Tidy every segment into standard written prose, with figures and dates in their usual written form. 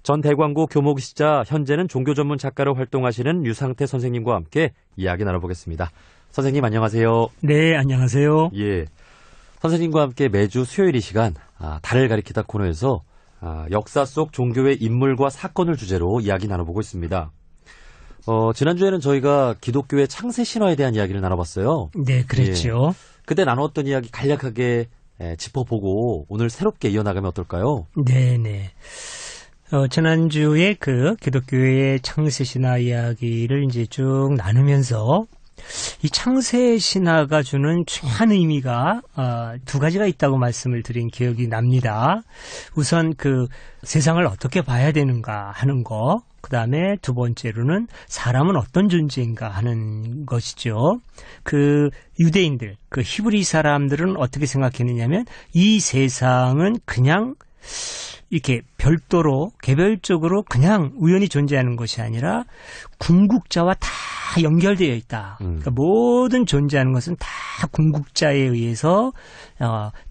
전 대광고 교목시자 현재는 종교 전문 작가로 활동하시는 유상태 선생님과 함께 이야기 나눠보겠습니다. 선생님 안녕하세요. 네, 안녕하세요. 예, 선생님과 함께 매주 수요일 이 시간 달을 가리키다 코너에서 역사 속 종교의 인물과 사건을 주제로 이야기 나눠보고 있습니다. 지난주에는 저희가 기독교의 창세 신화에 대한 이야기를 나눠봤어요. 네, 그랬죠. 예, 그때 나눴던 이야기 간략하게 짚어보고 오늘 새롭게 이어나가면 어떨까요? 네네. 지난주에 그 기독교의 창세 신화 이야기를 이제 쭉 나누면서 이 창세 신화가 주는 중요한 의미가 두 가지가 있다고 말씀을 드린 기억이 납니다. 우선 그 세상을 어떻게 봐야 되는가 하는 거, 그 다음에 두 번째로는 사람은 어떤 존재인가 하는 것이죠. 그 유대인들, 그 히브리 사람들은 어떻게 생각했느냐면 이 세상은 그냥 이렇게 별도로 개별적으로 그냥 우연히 존재하는 것이 아니라 궁극자와 다 연결되어 있다. 그러니까 모든 존재하는 것은 다 궁극자에 의해서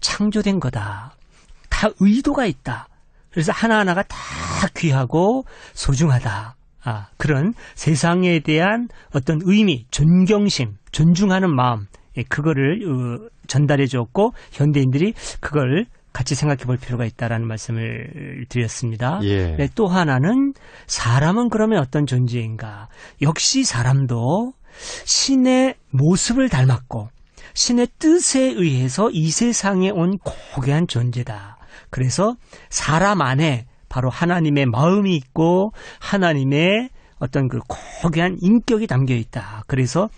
창조된 거다. 다 의도가 있다. 그래서 하나하나가 다 귀하고 소중하다. 그런 세상에 대한 어떤 의미, 존경심, 존중하는 마음, 그거를 전달해 줬고 현대인들이 그걸 같이 생각해 볼 필요가 있다라는 말씀을 드렸습니다. 예. 네, 또 하나는 사람은 그러면 어떤 존재인가? 역시 사람도 신의 모습을 닮았고 신의 뜻에 의해서 이 세상에 온 고귀한 존재다. 그래서 사람 안에 바로 하나님의 마음이 있고 하나님의 어떤 그 고귀한 인격이 담겨 있다. 그래서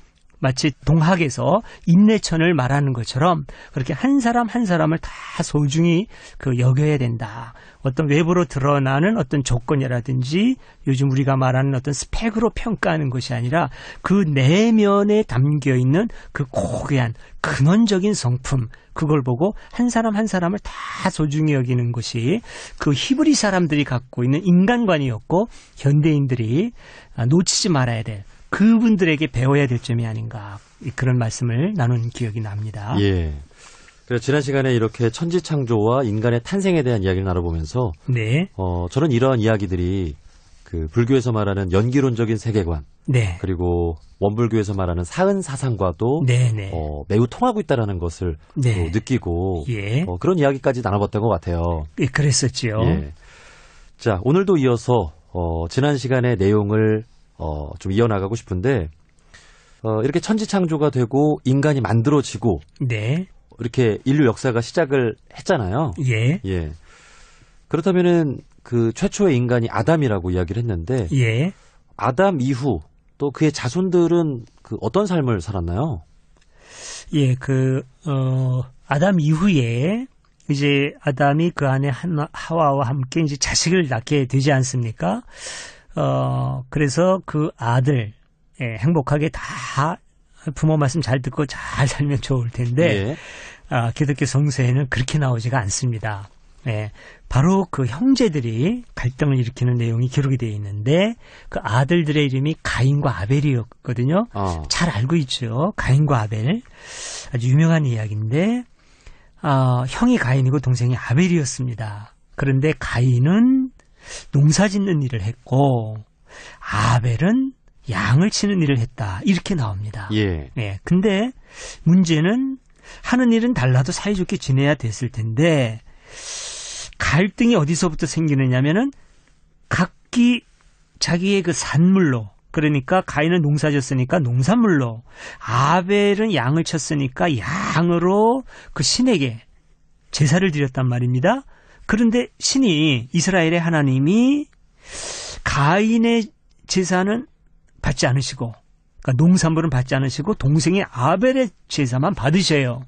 마치 동학에서 인내천을 말하는 것처럼 그렇게 한 사람 한 사람을 다 소중히 여겨야 된다. 어떤 외부로 드러나는 어떤 조건이라든지 요즘 우리가 말하는 어떤 스펙으로 평가하는 것이 아니라 그 내면에 담겨 있는 그 고귀한 근원적인 성품, 그걸 보고 한 사람 한 사람을 다 소중히 여기는 것이 그 히브리 사람들이 갖고 있는 인간관이었고 현대인들이 놓치지 말아야 될, 그분들에게 배워야 될 점이 아닌가, 그런 말씀을 나눈 기억이 납니다. 예. 그래서 지난 시간에 이렇게 천지창조와 인간의 탄생에 대한 이야기를 나눠보면서 네. 저는 이러한 이야기들이 그 불교에서 말하는 연기론적인 세계관, 네. 그리고 원불교에서 말하는 사은사상과도 네네. 매우 통하고 있다는 것을 네. 느끼고 예. 그런 이야기까지 나눠봤던 것 같아요. 예, 그랬었지요. 예. 자, 오늘도 이어서 지난 시간의 내용을 좀 이어나가고 싶은데 이렇게 천지창조가 되고 인간이 만들어지고 네. 이렇게 인류 역사가 시작을 했잖아요. 예. 예. 그렇다면은 그 최초의 인간이 아담이라고 이야기를 했는데 예. 아담 이후 또 그의 자손들은 그 어떤 삶을 살았나요? 예, 아담 이후에 이제 아담이 그 안에 하와와 함께 이제 자식을 낳게 되지 않습니까? 그래서 그 아들, 행복하게 다 부모 말씀 잘 듣고 잘 살면 좋을 텐데, 예. 기독교 성서에는 그렇게 나오지가 않습니다. 예, 바로 그 형제들이 갈등을 일으키는 내용이 기록이 되어 있는데, 그 아들들의 이름이 가인과 아벨이었거든요. 잘 알고 있죠. 가인과 아벨. 아주 유명한 이야기인데, 형이 가인이고 동생이 아벨이었습니다. 그런데 가인은 농사 짓는 일을 했고 아벨은 양을 치는 일을 했다. 이렇게 나옵니다. 예. 예. 근데 문제는 하는 일은 달라도 사이좋게 지내야 됐을 텐데 갈등이 어디서부터 생기느냐면은 각기 자기의 그 산물로, 그러니까 가인은 농사 졌으니까 농산물로, 아벨은 양을 쳤으니까 양으로 그 신에게 제사를 드렸단 말입니다. 그런데 신이, 이스라엘의 하나님이 가인의 제사는 받지 않으시고, 그러니까 농산물은 받지 않으시고 동생의 아벨의 제사만 받으셔요.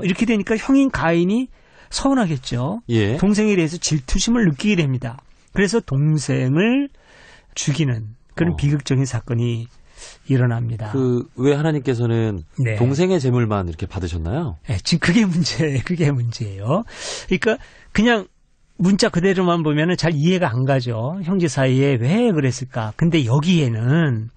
이렇게 되니까 형인 가인이 서운하겠죠. 예. 동생에 대해서 질투심을 느끼게 됩니다. 그래서 동생을 죽이는 그런 비극적인 사건이 일어납니다. 왜 하나님께서는 네. 동생의 재물만 이렇게 받으셨나요? 네, 지금 그게 문제예요. 그러니까 그냥 문자 그대로만 보면은 잘 이해가 안 가죠. 형제 사이에 왜 그랬을까? 근데 여기에는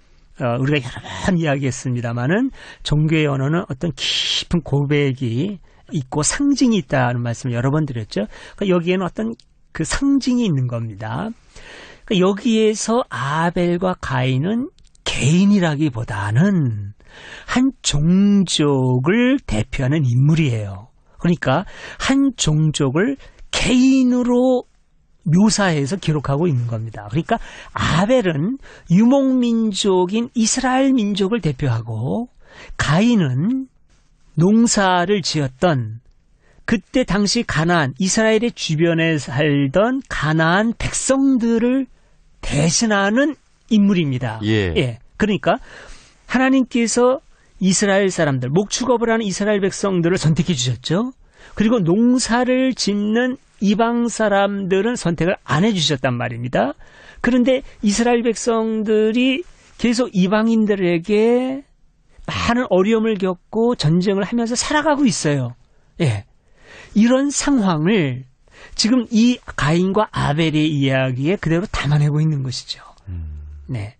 우리가 여러 번 이야기했습니다마는 종교의 언어는 어떤 깊은 고백이 있고 상징이 있다는 말씀을 여러 번 드렸죠. 그러니까 여기에는 어떤 그 상징이 있는 겁니다. 그러니까 여기에서 아벨과 가인은 개인이라기보다는 한 종족을 대표하는 인물이에요. 그러니까 한 종족을 개인으로 묘사해서 기록하고 있는 겁니다. 그러니까 아벨은 유목민족인 이스라엘 민족을 대표하고 가인은 농사를 지었던 그때 당시 가나안, 이스라엘의 주변에 살던 가나안 백성들을 대신하는 인물입니다. 예. 그러니까 하나님께서 이스라엘 사람들, 목축업을 하는 이스라엘 백성들을 선택해 주셨죠. 그리고 농사를 짓는 이방 사람들은 선택을 안 해주셨단 말입니다. 그런데 이스라엘 백성들이 계속 이방인들에게 많은 어려움을 겪고 전쟁을 하면서 살아가고 있어요. 예. 이런 상황을 지금 이 가인과 아벨의 이야기에 그대로 담아내고 있는 것이죠. 네.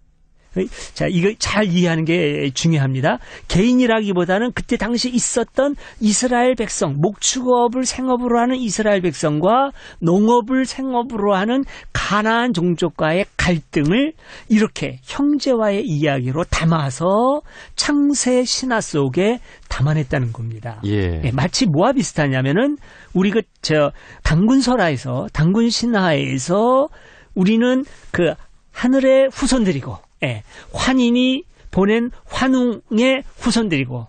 자, 이거 잘 이해하는 게 중요합니다. 개인이라기보다는 그때 당시 있었던 이스라엘 백성, 목축업을 생업으로 하는 이스라엘 백성과 농업을 생업으로 하는 가나안 종족과의 갈등을 이렇게 형제와의 이야기로 담아서 창세 신화 속에 담아냈다는 겁니다. 예. 네, 마치 뭐와 비슷하냐면은 우리 단군설화에서, 단군 신화에서 우리는 그 하늘의 후손들이고, 환인이 보낸 환웅의 후손들이고,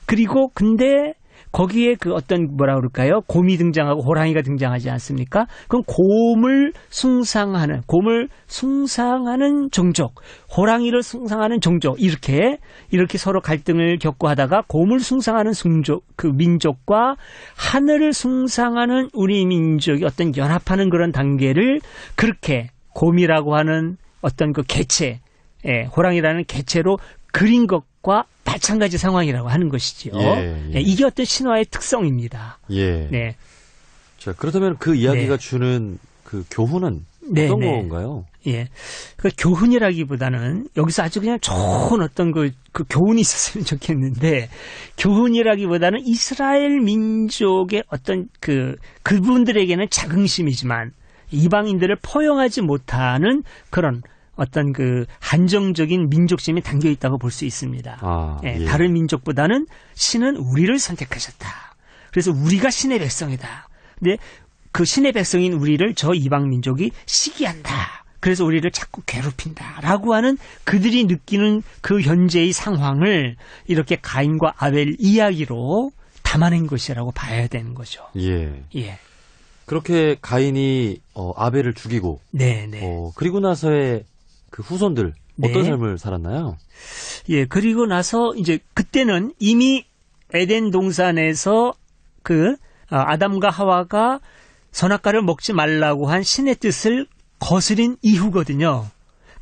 그리고 근데 거기에 그 어떤 뭐라 그럴까요? 곰이 등장하고 호랑이가 등장하지 않습니까? 그럼 곰을 숭상하는 종족, 호랑이를 숭상하는 종족, 이렇게 서로 갈등을 겪고 하다가 곰을 숭상하는 그 민족과 하늘을 숭상하는 우리 민족이 어떤 연합하는 그런 단계를 그렇게 곰이라고 하는 어떤 그 개체, 호랑이라는 개체로 그린 것과 마찬가지 상황이라고 하는 것이죠. 이게 어떤 신화의 특성입니다. 예. 네. 자, 그렇다면 그 이야기가 네. 주는 그 교훈은 어떤 건가요? 예. 그 교훈이라기보다는 여기서 아주 그냥 좋은 어떤 그 교훈이 있었으면 좋겠는데, 교훈이라기보다는 이스라엘 민족의 어떤 그분들에게는 자긍심이지만 이방인들을 포용하지 못하는 그런 어떤 그 한정적인 민족심이 담겨 있다고 볼 수 있습니다. 예. 다른 민족보다는 신은 우리를 선택하셨다. 그래서 우리가 신의 백성이다. 근데 그 신의 백성인 우리를 저 이방 민족이 시기한다. 그래서 우리를 자꾸 괴롭힌다라고 하는 그들이 느끼는 그 현재의 상황을 이렇게 가인과 아벨 이야기로 담아낸 것이라고 봐야 되는 거죠. 예. 예. 그렇게 가인이 아벨을 죽이고, 그리고 나서의 그 후손들 어떤 삶을 살았나요? 예, 그리고 나서 이제 그때는 이미 에덴 동산에서 아담과 하와가 선악과를 먹지 말라고 한 신의 뜻을 거스린 이후거든요.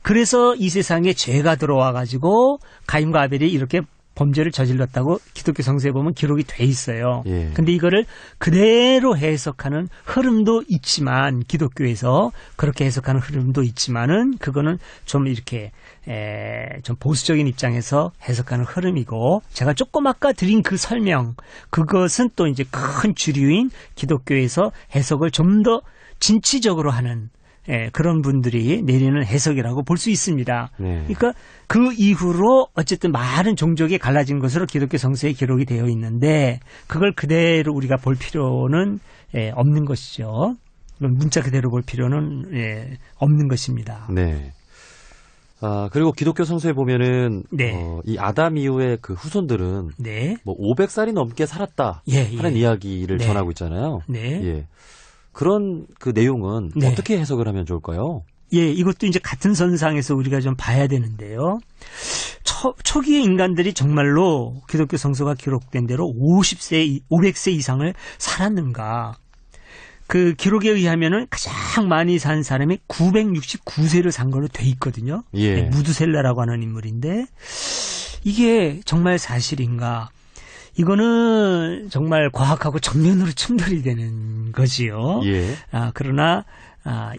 그래서 이 세상에 죄가 들어와 가지고 가인과 아벨이 이렇게 범죄를 저질렀다고 기독교 성서에 보면 기록이 돼 있어요. 근데 이거를 그대로 해석하는 흐름도 있지만, 기독교에서 그렇게 해석하는 흐름도 있지만은 그거는 좀 이렇게 좀 보수적인 입장에서 해석하는 흐름이고, 제가 조금 아까 드린 그 설명, 그것은 또 이제 큰 주류인 기독교에서 해석을 좀 더 진취적으로 하는 그런 분들이 내리는 해석이라고 볼 수 있습니다. 그러니까 그 이후로 어쨌든 많은 종족이 갈라진 것으로 기독교 성서에 기록이 되어 있는데, 그걸 그대로 우리가 볼 필요는 없는 것이죠. 문자 그대로 볼 필요는 없는 것입니다. 네. 그리고 기독교 성서에 보면은 이 아담 이후의 그 후손들은 뭐 500살이 넘게 살았다 하는 이야기를 전하고 있잖아요. 예. 그런 그 내용은 어떻게 해석을 하면 좋을까요? 예, 이것도 이제 같은 선상에서 우리가 좀 봐야 되는데요. 초기의 인간들이 정말로 기독교 성서가 기록된 대로 500세 이상을 살았는가? 그 기록에 의하면은 가장 많이 산 사람이 969세를 산 걸로 돼 있거든요. 무두셀라라고 하는 인물인데, 이게 정말 사실인가? 이거는 정말 과학하고 정면으로 충돌이 되는 거지요. 그러나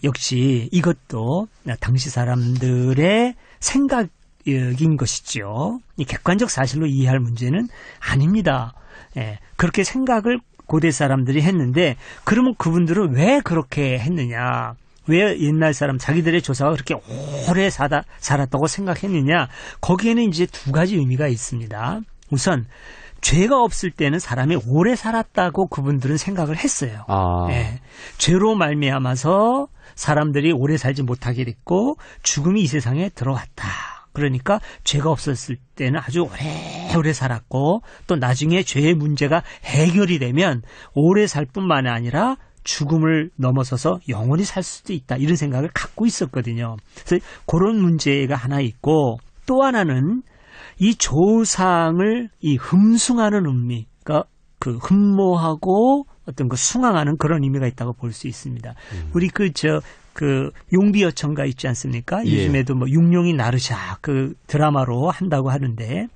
역시 이것도 당시 사람들의 생각인 것이죠. 이 객관적 사실로 이해할 문제는 아닙니다. 그렇게 생각을 고대 사람들이 했는데, 그러면 그분들은 왜 그렇게 했느냐? 왜 옛날 사람 자기들의 조상가 그렇게 오래 살았다고 생각했느냐? 거기에는 이제 두 가지 의미가 있습니다. 우선 죄가 없을 때는 사람이 오래 살았다고 그분들은 생각을 했어요. 예. 죄로 말미암아서 사람들이 오래 살지 못하게 됐고 죽음이 이 세상에 들어왔다. 그러니까 죄가 없었을 때는 아주 오래 살았고 또 나중에 죄의 문제가 해결이 되면 오래 살 뿐만 아니라 죽음을 넘어서서 영원히 살 수도 있다. 이런 생각을 갖고 있었거든요. 그래서 그런 문제가 하나 있고 또 하나는 이 조상을 이 흠숭하는 의미, 그러니까 그 흠모하고 어떤 그 숭앙하는 그런 의미가 있다고 볼 수 있습니다. 우리 그 용비어천가 있지 않습니까? 예. 요즘에도 뭐 육룡이 나르샤 그 드라마로 한다고 하는데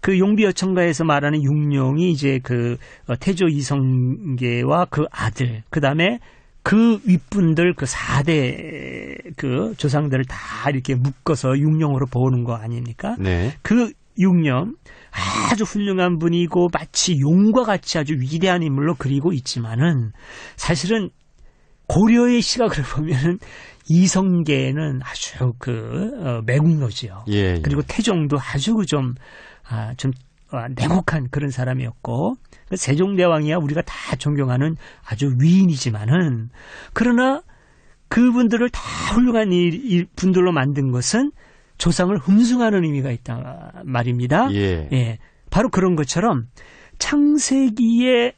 그 용비어천가에서 말하는 육룡이 이제 그 태조 이성계와 그 아들, 그 다음에 그 윗분들 그 4대 그 조상들을 다 이렇게 묶어서 육룡으로 보는 거 아닙니까? 네. 그 육룡 아주 훌륭한 분이고 마치 용과 같이 아주 위대한 인물로 그리고 있지만은 사실은 고려의 시각을 보면은 이성계는 아주 매국노지요. 예. 그리고 태종도 아주 좀 냉혹한 그런 사람이었고 세종대왕이야 우리가 다 존경하는 아주 위인이지만은 그러나 그분들을 다 훌륭한 분들로 만든 것은 조상을 흠숭하는 의미가 있다 말입니다. 예. 바로 그런 것처럼 창세기의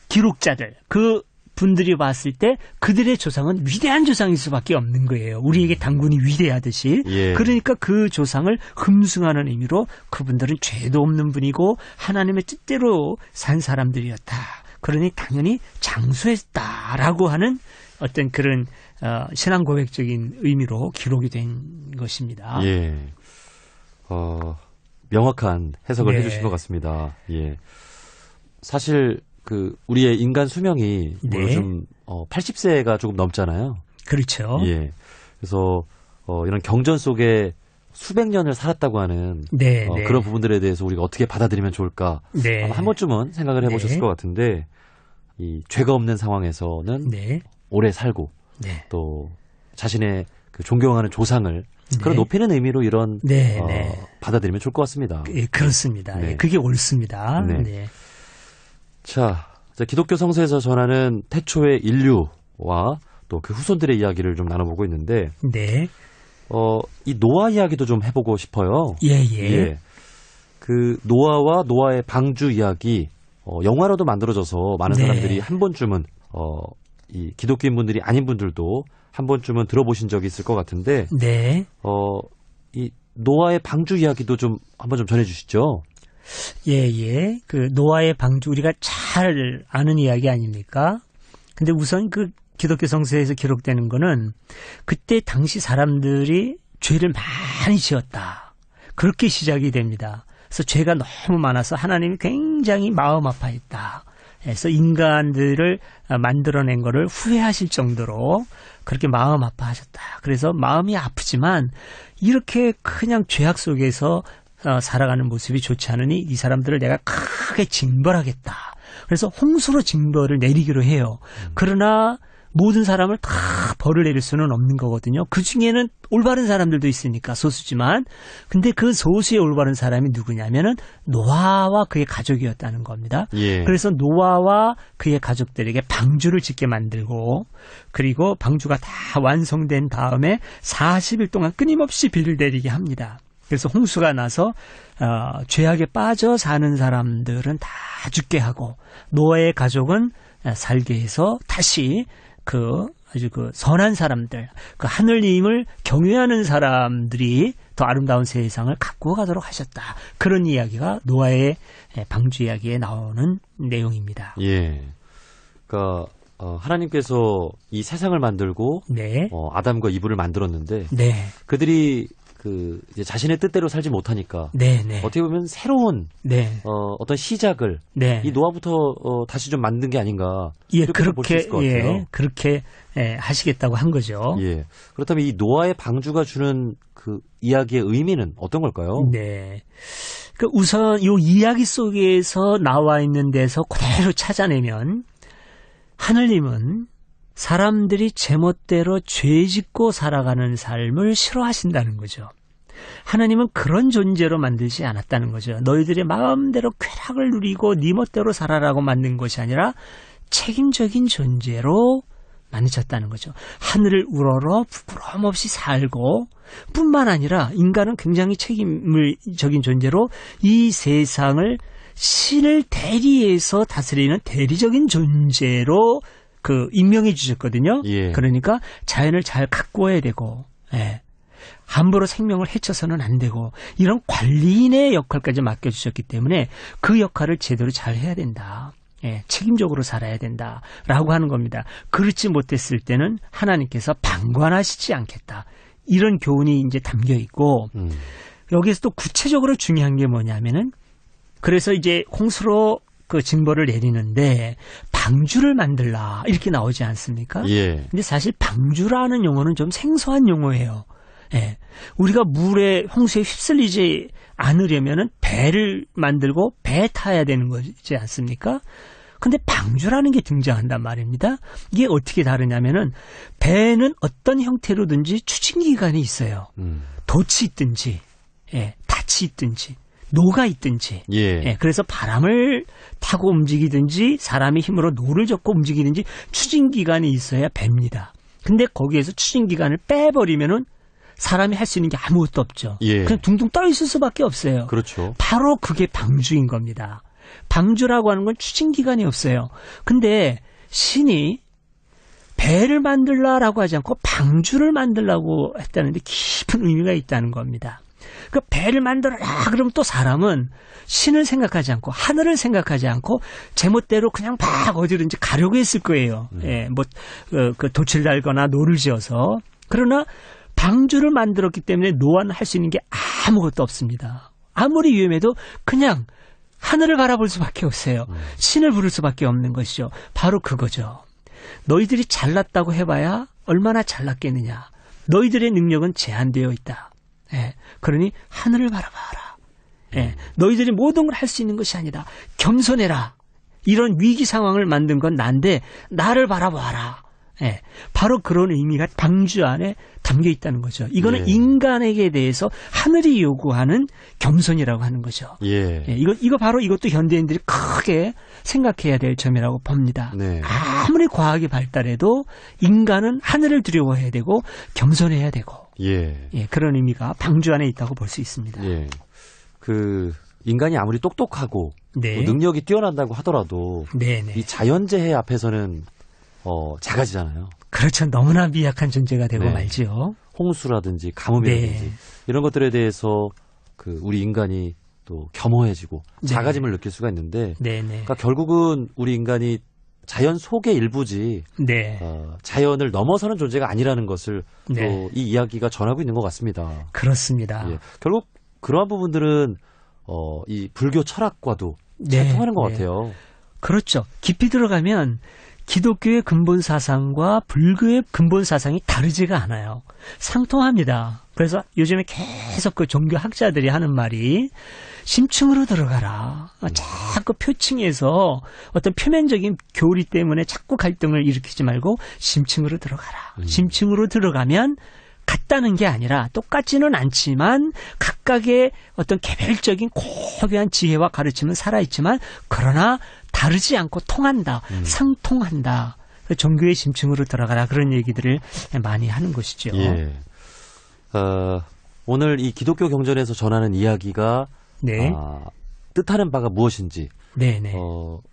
기록자들 그 분들이 봤을 때 그들의 조상은 위대한 조상일 수밖에 없는 거예요. 우리에게 당군이 위대하듯이. 예. 그러니까 그 조상을 흠숭하는 의미로 그분들은 죄도 없는 분이고 하나님의 뜻대로 산 사람들이었다. 그러니 당연히 장수했다라고 하는 어떤 그런 신앙 고백적인 의미로 기록이 된 것입니다. 예. 명확한 해석을 네. 해주신 것 같습니다. 예. 사실 우리의 인간 수명이 네. 요즘 80세가 조금 넘잖아요. 그렇죠. 예. 그래서 이런 경전 속에 수백 년을 살았다고 하는 네. 그런 부분들에 대해서 우리가 어떻게 받아들이면 좋을까 네. 아마 한 번쯤은 생각을 해보셨을 네. 것 같은데 이 죄가 없는 상황에서는 네. 오래 살고 네. 또 자신의 그 존경하는 조상을 그런 네. 높이는 의미로 이런 네. 받아들이면 좋을 것 같습니다. 예, 그렇습니다. 네. 예, 그게 옳습니다. 네. 네. 자, 기독교 성서에서 전하는 태초의 인류와 또 그 후손들의 이야기를 좀 나눠보고 있는데, 네. 이 노아 이야기도 좀 해보고 싶어요. 예. 그 노아와 노아의 방주 이야기, 영화로도 만들어져서 많은 네. 사람들이 한 번쯤은, 이 기독교인 분들이 아닌 분들도 한 번쯤은 들어보신 적이 있을 것 같은데, 네. 이 노아의 방주 이야기도 좀 한번 좀 전해주시죠. 예. 그 노아의 방주 우리가 잘 아는 이야기 아닙니까? 근데 우선 그 기독교 성서에서 기록되는 거는 그때 당시 사람들이 죄를 많이 지었다. 그렇게 시작이 됩니다. 그래서 죄가 너무 많아서 하나님이 굉장히 마음 아파했다. 그래서 인간들을 만들어낸 거를 후회하실 정도로 그렇게 마음 아파하셨다. 그래서 마음이 아프지만 이렇게 그냥 죄악 속에서 살아가는 모습이 좋지 않으니 이 사람들을 내가 크게 징벌하겠다. 그래서 홍수로 징벌을 내리기로 해요. 그러나 모든 사람을 다 벌을 내릴 수는 없는 거거든요. 그 중에는 올바른 사람들도 있으니까 소수지만 근데 그 소수의 올바른 사람이 누구냐면은 노아와 그의 가족이었다는 겁니다. 예. 그래서 노아와 그의 가족들에게 방주를 짓게 만들고 그리고 방주가 다 완성된 다음에 40일 동안 끊임없이 비를 내리게 합니다. 그래서 홍수가 나서 죄악에 빠져 사는 사람들은 다 죽게 하고 노아의 가족은 살게 해서 다시 아주 선한 사람들, 그 하늘님을 경외하는 사람들이 더 아름다운 세상을 갖고 가도록 하셨다. 그런 이야기가 노아의 방주 이야기에 나오는 내용입니다. 예. 그러니까 하나님께서 이 세상을 만들고 네. 아담과 이브를 만들었는데 네. 그들이 이제 자신의 뜻대로 살지 못하니까 네. 어떻게 보면 새로운 네. 어떤 시작을 네. 이 노아부터 다시 좀 만든 게 아닌가 예, 이렇게 볼 수 있을 것 같아요. 그렇게 하시겠다고 한 거죠. 예. 그렇다면 이 노아의 방주가 주는 그 이야기의 의미는 어떤 걸까요? 네. 우선 이 이야기 속에서 나와 있는 데서 그대로 찾아내면 하늘님은 사람들이 제멋대로 죄 짓고 살아가는 삶을 싫어하신다는 거죠. 하나님은 그런 존재로 만들지 않았다는 거죠. 너희들의 마음대로 쾌락을 누리고 네 멋대로 살아라고 만든 것이 아니라 책임적인 존재로 만드셨다는 거죠. 하늘을 우러러 부끄러움 없이 살고 뿐만 아니라 인간은 굉장히 책임적인 존재로 이 세상을 신을 대리해서 다스리는 대리적인 존재로 임명해 주셨거든요. 예. 그러니까 자연을 잘 가꾸어야 되고, 예. 함부로 생명을 해쳐서는 안 되고, 이런 관리인의 역할까지 맡겨주셨기 때문에 그 역할을 제대로 잘 해야 된다. 예, 책임적으로 살아야 된다라고 하는 겁니다. 그렇지 못했을 때는 하나님께서 방관하시지 않겠다. 이런 교훈이 이제 담겨 있고, 여기에서 또 구체적으로 중요한 게 뭐냐면은, 그래서 이제 홍수로 징벌을 내리는데 방주를 만들라 이렇게 나오지 않습니까? 예. 근데 사실 방주라는 용어는 좀 생소한 용어예요. 예. 우리가 물에 홍수에 휩쓸리지 않으려면은 배를 만들고 배에 타야 되는 거지 않습니까? 근데 방주라는 게 등장한단 말입니다. 이게 어떻게 다르냐면은 배는 어떤 형태로든지 추진 기간이 있어요. 돛이 있든지, 예, 닻이 있든지, 노가 있든지, 예. 예, 그래서 바람을 타고 움직이든지 사람의 힘으로 노를 젓고 움직이든지 추진 기간이 있어야 배입니다. 근데 거기에서 추진 기간을 빼버리면은 사람이 할 수 있는 게 아무것도 없죠. 예. 그냥 둥둥 떠 있을 수밖에 없어요. 그렇죠. 바로 그게 방주인 겁니다. 방주라고 하는 건 추진 기간이 없어요. 근데 신이 배를 만들라라고 하지 않고 방주를 만들라고 했다는데 깊은 의미가 있다는 겁니다. 그 배를 만들어라 그러면 또 사람은 신을 생각하지 않고 하늘을 생각하지 않고 제멋대로 그냥 막 어디든지 가려고 했을 거예요. 예, 뭐 돛을 달거나 노를 지어서. 그러나 방주를 만들었기 때문에 노안할 수 있는 게 아무것도 없습니다. 아무리 위험해도 그냥 하늘을 바라볼 수밖에 없어요. 신을 부를 수밖에 없는 것이죠. 바로 그거죠. 너희들이 잘났다고 해봐야 얼마나 잘났겠느냐. 너희들의 능력은 제한되어 있다. 예, 그러니 하늘을 바라봐라. 예, 너희들이 모든 걸 할 수 있는 것이 아니다. 겸손해라. 이런 위기 상황을 만든 건 난데 나를 바라봐라. 예, 바로 그런 의미가 방주 안에 담겨 있다는 거죠. 이거는 예. 인간에게 대해서 하늘이 요구하는 겸손이라고 하는 거죠. 예. 예, 이거 바로 이것도 현대인들이 크게 생각해야 될 점이라고 봅니다. 네. 아무리 과학이 발달해도 인간은 하늘을 두려워해야 되고 겸손해야 되고, 예. 예, 그런 의미가 방주 안에 있다고 볼 수 있습니다. 예. 인간이 아무리 똑똑하고 네. 뭐 능력이 뛰어난다고 하더라도 네네. 이 자연재해 앞에서는 작아지잖아요. 그렇죠. 너무나 미약한 존재가 되고 네. 말지요. 홍수라든지 가뭄이라든지 네. 이런 것들에 대해서 우리 인간이 또 겸허해지고 네. 작아짐을 느낄 수가 있는데, 네네. 그러니까 결국은 우리 인간이 자연 속의 일부지 네. 자연을 넘어서는 존재가 아니라는 것을 네. 또 이 이야기가 전하고 있는 것 같습니다. 그렇습니다. 예. 결국 그러한 부분들은 이 불교 철학과도 네. 잘 통하는 것 네. 같아요. 그렇죠. 깊이 들어가면 기독교의 근본 사상과 불교의 근본 사상이 다르지가 않아요. 상통합니다. 그래서 요즘에 계속 종교 학자들이 하는 말이 심층으로 들어가라. 자꾸 표층에서 어떤 표면적인 교리 때문에 자꾸 갈등을 일으키지 말고 심층으로 들어가라. 심층으로 들어가면 같다는 게 아니라 똑같지는 않지만 각각의 어떤 개별적인 고귀한 지혜와 가르침은 살아있지만 그러나 다르지 않고 통한다. 상통한다. 종교의 심층으로 들어가라. 그런 얘기들을 많이 하는 것이죠. 예. 오늘 이 기독교 경전에서 전하는 이야기가 네. 뜻하는 바가 무엇인지, 네네.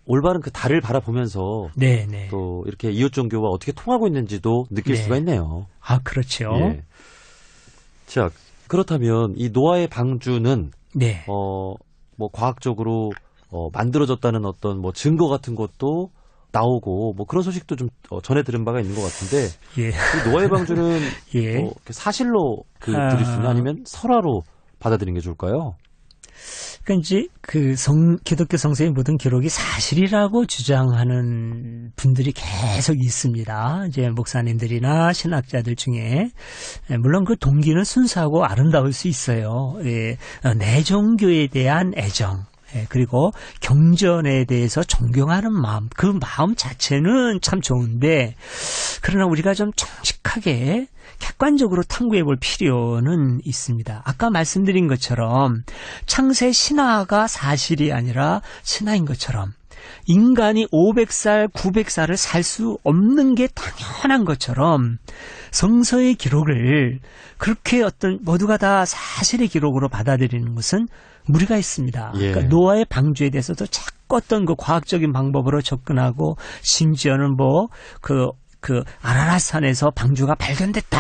올바른 그 달을 바라보면서 네네. 또 이렇게 이웃 종교와 어떻게 통하고 있는지도 느낄 네. 수가 있네요. 아, 그렇죠. 예. 자, 그렇다면 이 노아의 방주는 네. 뭐 과학적으로 만들어졌다는 어떤 뭐 증거 같은 것도 나오고 뭐 그런 소식도 좀 전해 들은 바가 있는 것 같은데, 예. 이 노아의 방주는 예. 사실로 들을 수 있나 아니면 설화로 받아들이는 게 좋을까요? 그러니까 이제 기독교 성서의 모든 기록이 사실이라고 주장하는 분들이 계속 있습니다. 이제 목사님들이나 신학자들 중에. 물론 그 동기는 순수하고 아름다울 수 있어요. 예, 내 종교에 대한 애정. 그리고 경전에 대해서 존경하는 마음, 그 마음 자체는 참 좋은데 그러나 우리가 좀 정직하게 객관적으로 탐구해 볼 필요는 있습니다. 아까 말씀드린 것처럼 창세 신화가 사실이 아니라 신화인 것처럼 인간이 500살, 900살을 살 수 없는 게 당연한 것처럼 성서의 기록을 그렇게 어떤 모두가 다 사실의 기록으로 받아들이는 것은 무리가 있습니다. 예. 그러니까 노아의 방주에 대해서도 자꾸 어떤 그 과학적인 방법으로 접근하고 심지어는 아라랏산에서 방주가 발견됐다.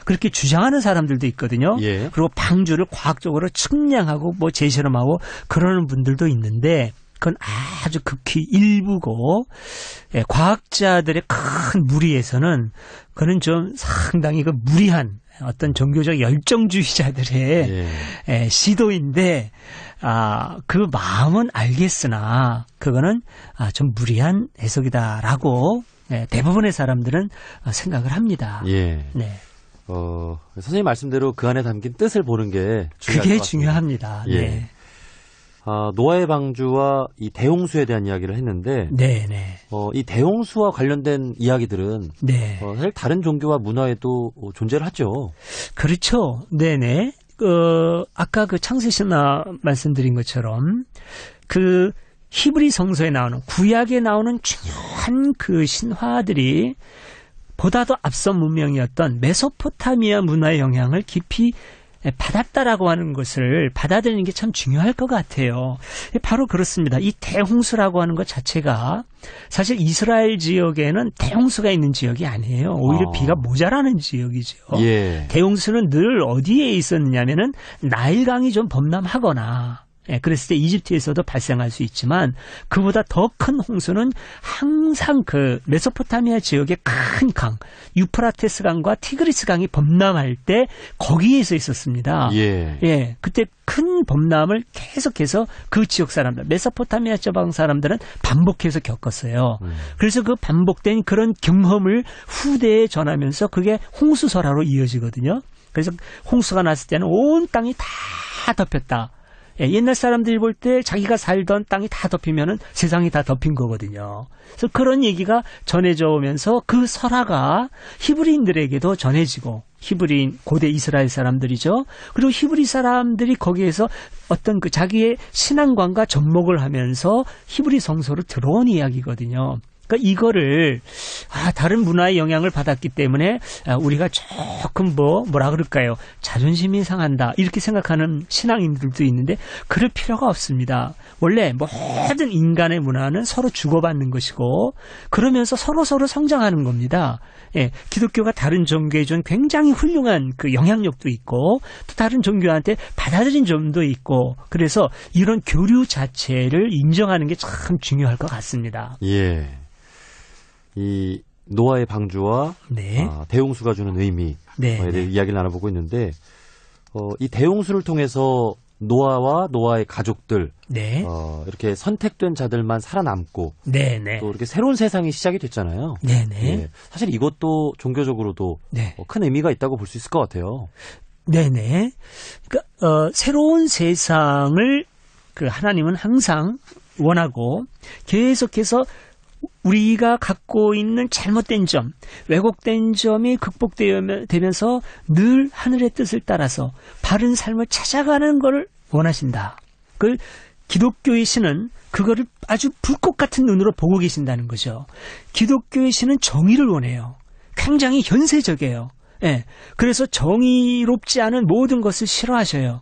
그렇게 주장하는 사람들도 있거든요. 예. 그리고 방주를 과학적으로 측량하고 재실험하고 그러는 분들도 있는데 그건 아주 극히 일부고 과학자들의 큰 무리에서는 그는 좀 상당히 그 무리한 어떤 종교적 열정주의자들의 시도인데 그 마음은 알겠으나 그거는 좀 무리한 해석이다라고 대부분의 사람들은 생각을 합니다. 예. 네. 선생님 말씀대로 그 안에 담긴 뜻을 보는 게 중요할 것 그게 같습니다. 중요합니다. 예. 네. 노아의 방주와 이 대홍수에 대한 이야기를 했는데, 네, 네. 이 대홍수와 관련된 이야기들은 네. 사실 다른 종교와 문화에도 존재를 하죠. 그렇죠. 네네. 아까 그 창세신화 말씀드린 것처럼 그 히브리 성서에 나오는 구약에 나오는 중요한 그 신화들이 보다도 앞선 문명이었던 메소포타미아 문화의 영향을 깊이 받았다라고 하는 것을 받아들이는 게 참 중요할 것 같아요. 바로 그렇습니다. 이 대홍수라고 하는 것 자체가 사실 이스라엘 지역에는 대홍수가 있는 지역이 아니에요. 오히려 비가 모자라는 지역이죠. 예. 대홍수는 늘 어디에 있었느냐면은 나일강이 좀 범람하거나 그랬을 때 이집트에서도 발생할 수 있지만 그보다 더 큰 홍수는 항상 그 메소포타미아 지역의 큰 강, 유프라테스 강과 티그리스 강이 범람할 때 거기에서 있었습니다. 예. 그때 큰 범람을 계속해서 그 지역 사람들, 메소포타미아 지방 사람들은 반복해서 겪었어요. 그래서 그 반복된 그런 경험을 후대에 전하면서 그게 홍수설화로 이어지거든요. 그래서 홍수가 났을 때는 온 땅이 다 덮였다. 옛날 사람들이 볼 때 자기가 살던 땅이 다 덮이면은 세상이 다 덮인 거거든요. 그래서 그런 얘기가 전해져 오면서 그 설화가 히브리인들에게도 전해지고 히브리인 고대 이스라엘 사람들이죠. 그리고 히브리 사람들이 거기에서 어떤 그 자기의 신앙관과 접목을 하면서 히브리 성서로 들어온 이야기거든요. 그러니까 이거를 다른 문화의 영향을 받았기 때문에 우리가 조금 뭐라 그럴까요? 자존심이 상한다 이렇게 생각하는 신앙인들도 있는데 그럴 필요가 없습니다. 원래 모든 인간의 문화는 서로 주고받는 것이고 그러면서 서로 성장하는 겁니다. 기독교가 다른 종교에 준 굉장히 훌륭한 그 영향력도 있고 또 다른 종교한테 받아들인 점도 있고 그래서 이런 교류 자체를 인정하는 게 참 중요할 것 같습니다. 예. 이 노아의 방주와 대홍수가 주는 의미에 대해 이야기를 나눠보고 있는데 이 대홍수를 통해서 노아와 노아의 가족들 이렇게 선택된 자들만 살아남고 또 이렇게 새로운 세상이 시작이 됐잖아요. 예. 사실 이것도 종교적으로도 큰 의미가 있다고 볼 수 있을 것 같아요. 네네. 그러니까 새로운 세상을 그 하나님은 항상 원하고 계속해서 우리가 갖고 있는 잘못된 점, 왜곡된 점이 극복되면서 늘 하늘의 뜻을 따라서 바른 삶을 찾아가는 것을 원하신다. 그 기독교의 신은 그거를 아주 불꽃 같은 눈으로 보고 계신다는 거죠. 기독교의 신은 정의를 원해요. 굉장히 현세적이에요. 그래서 정의롭지 않은 모든 것을 싫어하셔요.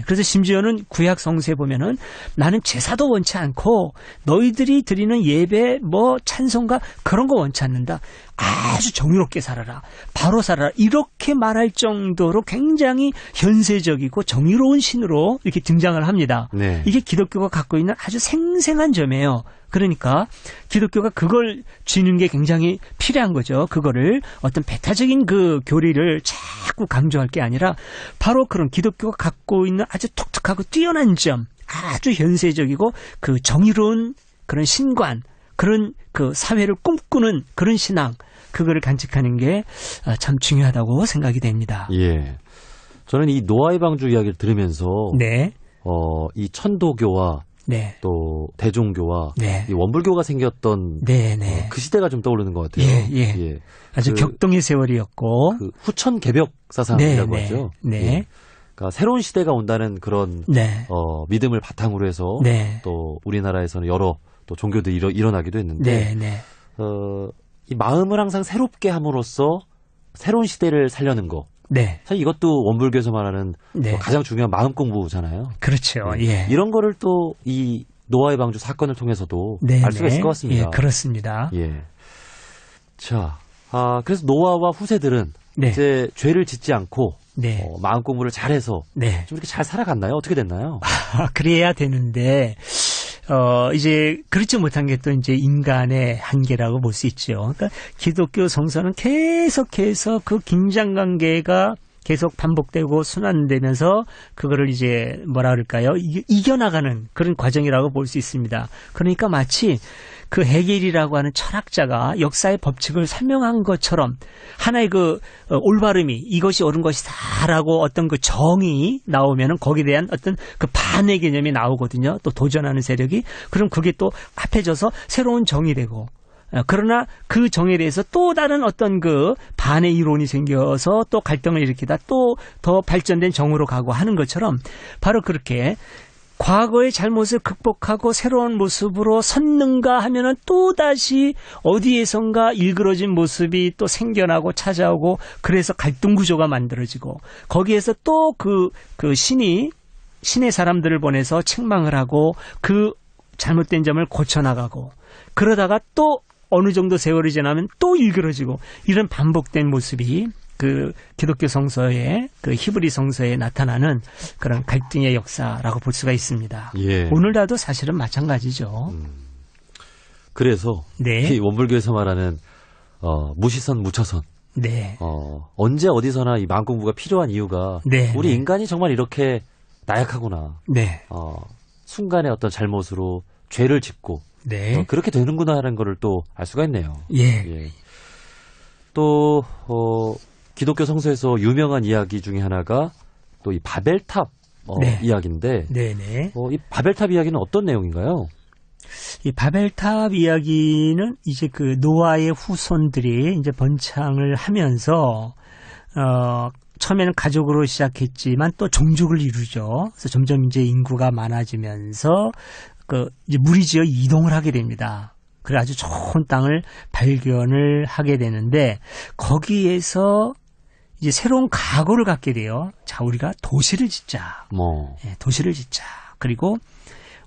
그래서 심지어는 구약 성서에 보면은 나는 제사도 원치 않고 너희들이 드리는 예배 찬송가 그런 거 원치 않는다. 아주 정의롭게 살아라. 바로 살아라. 이렇게 말할 정도로 굉장히 현세적이고 정의로운 신으로 이렇게 등장을 합니다. 이게 기독교가 갖고 있는 아주 생생한 점이에요. 그러니까 기독교가 그걸 쥐는 게 굉장히 필요한 거죠. 그거를 어떤 배타적인 그 교리를 자꾸 강조할 게 아니라 바로 그런 기독교가 갖고 있는 아주 독특하고 뛰어난 점, 아주 현세적이고 그 정의로운 그런 신관, 그런 그 사회를 꿈꾸는 그런 신앙, 그거를 간직하는 게 참 중요하다고 생각이 됩니다. 예. 저는 이 노아의 방주 이야기를 들으면서 이 천도교와 네. 또 대종교와 네. 이 원불교가 생겼던 네, 네. 그 시대가 좀 떠오르는 것 같아요. 예, 예. 아주 격동의 세월이었고. 그 후천 개벽 사상이라고 네, 하죠. 네. 예. 그러니까 새로운 시대가 온다는 그런 네. 믿음을 바탕으로 해서 네. 또 우리나라에서는 여러 또 종교들이 일어나기도 했는데 네, 네. 이 마음을 항상 새롭게 함으로써 새로운 시대를 살려는 거. 네. 사실 이것도 원불교에서 말하는 네. 가장 중요한 마음 공부잖아요. 그렇죠. 예. 예. 이런 거를 또 이 노아의 방주 사건을 통해서도 네, 알 수가 네. 있을 것 같습니다. 예, 그렇습니다. 예. 자, 그래서 노아와 후세들은 네. 이제 죄를 짓지 않고 네. 마음 공부를 잘해서 네. 좀 이렇게 잘 살아갔나요? 어떻게 됐나요? 그래야 되는데, 이제, 그렇지 못한 게 또 이제 인간의 한계라고 볼 수 있죠. 그러니까 기독교 성서는 계속해서 그 긴장관계가 계속 반복되고 순환되면서 그거를 이제 뭐라 그럴까요? 이겨나가는 그런 과정이라고 볼 수 있습니다. 그러니까 마치 그 헤겔이라고 하는 철학자가 역사의 법칙을 설명한 것처럼 하나의 그 올바름이 이것이 옳은 것이다라고 어떤 그 정의 나오면은 거기에 대한 어떤 그 반의 개념이 나오거든요. 또 도전하는 세력이. 그럼 그게 또 합해져서 새로운 정이 되고 그러나 그 정에 대해서 또 다른 어떤 그 반의 이론이 생겨서 또 갈등을 일으키다 또 더 발전된 정으로 가고 하는 것처럼 바로 그렇게 과거의 잘못을 극복하고 새로운 모습으로 섰는가 하면은 또다시 어디에선가 일그러진 모습이 또 생겨나고 찾아오고 그래서 갈등 구조가 만들어지고 거기에서 또 그 신의 사람들을 보내서 책망을 하고 그 잘못된 점을 고쳐나가고 그러다가 또 어느 정도 세월이 지나면 또 일그러지고 이런 반복된 모습이 그 기독교 성서에 그 히브리 성서에 나타나는 그런 갈등의 역사라고 볼 수가 있습니다. 예. 오늘날도 사실은 마찬가지죠. 그래서 네. 이 원불교에서 말하는 무시선 무처선 네. 언제 어디서나 이 마음 공부가 필요한 이유가 네. 우리 네. 인간이 정말 이렇게 나약하구나. 네. 순간의 어떤 잘못으로 죄를 짓고 네. 그렇게 되는구나 하는 거를 또 알 수가 있네요. 예. 예. 또 기독교 성서에서 유명한 이야기 중에 하나가 또 이 바벨탑 네. 이야기인데 네네. 이 바벨탑 이야기는 어떤 내용인가요? 이 바벨탑 이야기는 이제 그 노아의 후손들이 이제 번창을 하면서 처음에는 가족으로 시작했지만 또 종족을 이루죠. 그래서 점점 이제 인구가 많아지면서 그 이제 무리지어 이동을 하게 됩니다. 그래 아주 좋은 땅을 발견을 하게 되는데 거기에서 이제 새로운 각오를 갖게 돼요. 자, 우리가 도시를 짓자. 예, 도시를 짓자. 그리고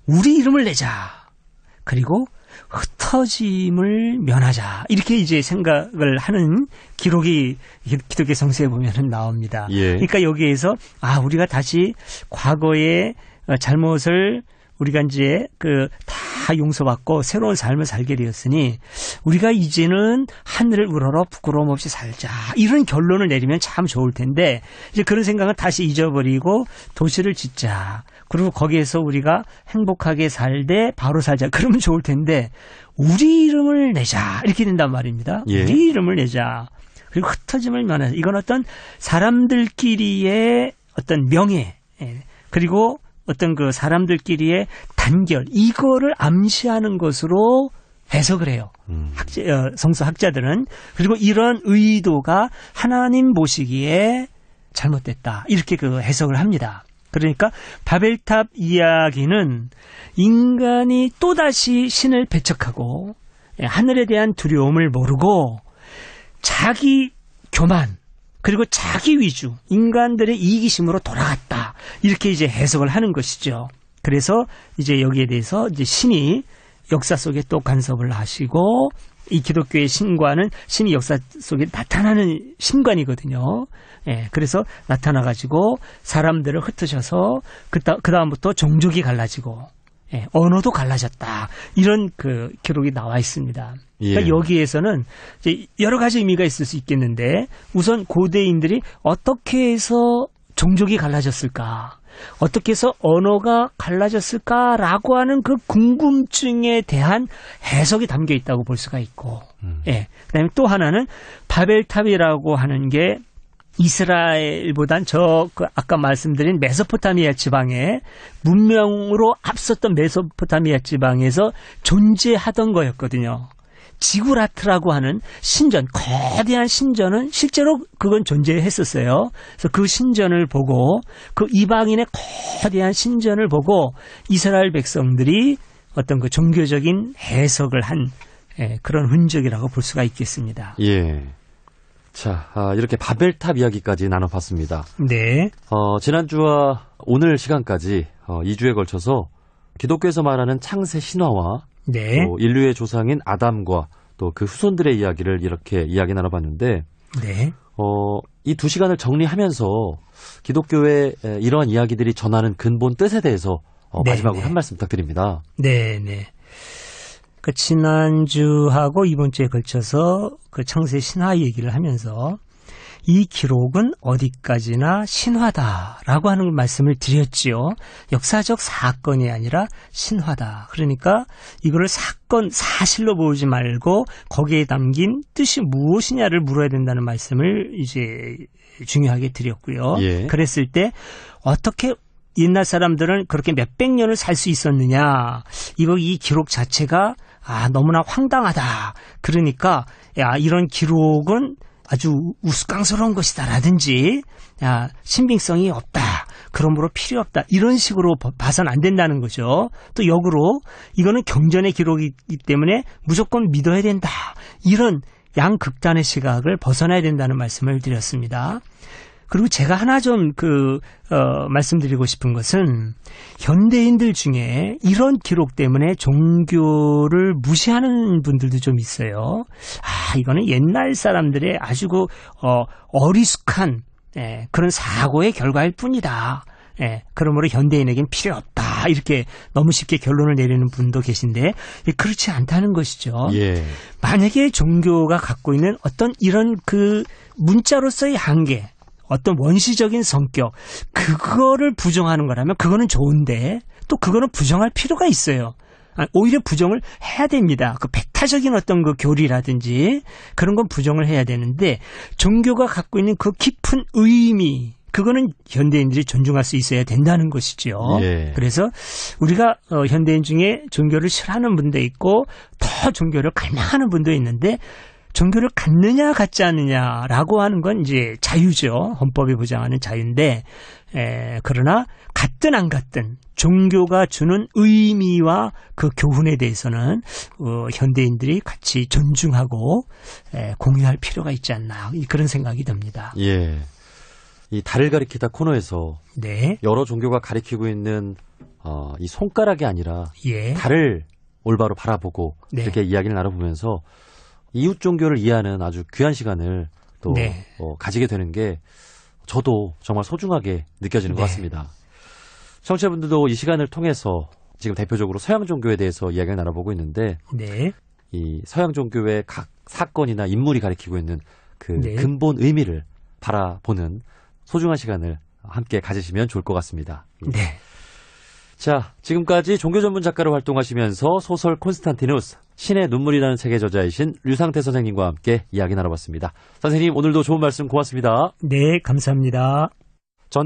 우리 이름을 내자. 그리고 흩어짐을 면하자. 이렇게 이제 생각을 하는 기록이 기독교 성서에 보면은 나옵니다. 예. 그러니까 여기에서 우리가 다시 과거의 잘못을 우리가 이제 다 용서받고 새로운 삶을 살게 되었으니 우리가 이제는 하늘을 우러러 부끄러움 없이 살자. 이런 결론을 내리면 참 좋을 텐데 이제 그런 생각은 다시 잊어버리고 도시를 짓자. 그리고 거기에서 우리가 행복하게 살되 바로 살자. 그러면 좋을 텐데 우리 이름을 내자. 이렇게 된단 말입니다. 예. 우리 이름을 내자. 그리고 흩어짐을 면하자. 이건 어떤 사람들끼리의 어떤 명예 그리고 어떤 그 사람들끼리의 단결 이거를 암시하는 것으로 해석을 해요. 성서 학자들은. 그리고 이런 의도가 하나님 보시기에 잘못됐다. 이렇게 그 해석을 합니다. 그러니까 바벨탑 이야기는 인간이 또다시 신을 배척하고 하늘에 대한 두려움을 모르고 자기 교만 그리고 자기 위주, 인간들의 이기심으로 돌아갔다. 이렇게 이제 해석을 하는 것이죠. 그래서 이제 여기에 대해서 이제 신이 역사 속에 또 간섭을 하시고 이 기독교의 신관은 신이 역사 속에 나타나는 신관이거든요. 예, 그래서 나타나가지고 사람들을 흩으셔서 그 다음부터 종족이 갈라지고 언어도 갈라졌다. 이런 그 기록이 나와 있습니다. 그러니까 예. 여기에서는 이제 여러 가지 의미가 있을 수 있겠는데 우선 고대인들이 어떻게 해서 종족이 갈라졌을까? 어떻게 해서 언어가 갈라졌을까라고 하는 그 궁금증에 대한 해석이 담겨 있다고 볼 수가 있고, 예. 그다음에 또 하나는 바벨탑이라고 하는 게 이스라엘보단 아까 말씀드린 메소포타미아 지방에 문명으로 앞섰던 메소포타미아 지방에서 존재하던 거였거든요. 지구라트라고 하는 신전, 거대한 신전은 실제로 그건 존재했었어요. 그래서 그 신전을 보고 그 이방인의 거대한 신전을 보고 이스라엘 백성들이 어떤 그 종교적인 해석을 한 그런 흔적이라고 볼 수가 있겠습니다. 예. 자, 이렇게 바벨탑 이야기까지 나눠봤습니다. 네. 지난주와 오늘 시간까지 2주에 걸쳐서 기독교에서 말하는 창세 신화와 네. 또 인류의 조상인 아담과 또 그 후손들의 이야기를 이렇게 이야기 나눠봤는데 네. 이 2시간을 정리하면서 기독교의 이러한 이야기들이 전하는 근본 뜻에 대해서 네, 마지막으로 네. 한 말씀 부탁드립니다. 네, 네. 그 지난주하고 이번 주에 걸쳐서 그 창세 신화 얘기를 하면서 이 기록은 어디까지나 신화다라고 하는 말씀을 드렸지요. 역사적 사건이 아니라 신화다. 그러니까 이거를 사실로 보지 말고 거기에 담긴 뜻이 무엇이냐를 물어야 된다는 말씀을 이제 중요하게 드렸고요. 예. 그랬을 때 어떻게 옛날 사람들은 그렇게 몇백 년을 살 수 있었느냐. 이 기록 자체가 너무나 황당하다. 그러니까 이런 기록은 아주 우스꽝스러운 것이다라든지 신빙성이 없다. 그러므로 필요 없다. 이런 식으로 봐서는 안 된다는 거죠. 또 역으로 이거는 경전의 기록이기 때문에 무조건 믿어야 된다. 이런 양극단의 시각을 벗어나야 된다는 말씀을 드렸습니다. 그리고 제가 하나 좀 말씀드리고 싶은 것은 현대인들 중에 이런 기록 때문에 종교를 무시하는 분들도 좀 있어요. 이거는 옛날 사람들의 아주 어리숙한 그런 사고의 결과일 뿐이다. 그러므로 현대인에겐 필요 없다. 이렇게 너무 쉽게 결론을 내리는 분도 계신데 그렇지 않다는 것이죠. 예. 만약에 종교가 갖고 있는 어떤 이런 그 문자로서의 한계, 어떤 원시적인 성격, 그거를 부정하는 거라면 그거는 좋은데 또 그거는 부정할 필요가 있어요. 오히려 부정을 해야 됩니다. 그 배타적인 어떤 그 교리라든지 그런 건 부정을 해야 되는데 종교가 갖고 있는 그 깊은 의미, 그거는 현대인들이 존중할 수 있어야 된다는 것이죠. 예. 그래서 우리가 현대인 중에 종교를 싫어하는 분도 있고 더 종교를 갈망하는 분도 있는데 종교를 갖느냐 갖지 않느냐라고 하는 건 이제 자유죠. 헌법이 보장하는 자유인데 그러나 갖든 안 갖든 종교가 주는 의미와 그 교훈에 대해서는 현대인들이 같이 존중하고 공유할 필요가 있지 않나 그런 생각이 듭니다. 예. 이 달을 가리키다 코너에서 네. 여러 종교가 가리키고 있는 이 손가락이 아니라 예. 달을 올바로 바라보고 네. 이렇게 이야기를 나눠보면서 이웃 종교를 이해하는 아주 귀한 시간을 또 네. 가지게 되는 게 저도 정말 소중하게 느껴지는 것 네. 같습니다. 청취자분들도 이 시간을 통해서 지금 대표적으로 서양 종교에 대해서 이야기를 나눠보고 있는데 네. 이 서양 종교의 각 사건이나 인물이 가리키고 있는 그 네. 근본 의미를 바라보는 소중한 시간을 함께 가지시면 좋을 것 같습니다. 네. 자, 지금까지 종교 전문 작가로 활동하시면서 소설 콘스탄티누스, 신의 눈물이라는 책의 저자이신 류상태 선생님과 함께 이야기 나눠봤습니다. 선생님, 오늘도 좋은 말씀 고맙습니다. 네, 감사합니다.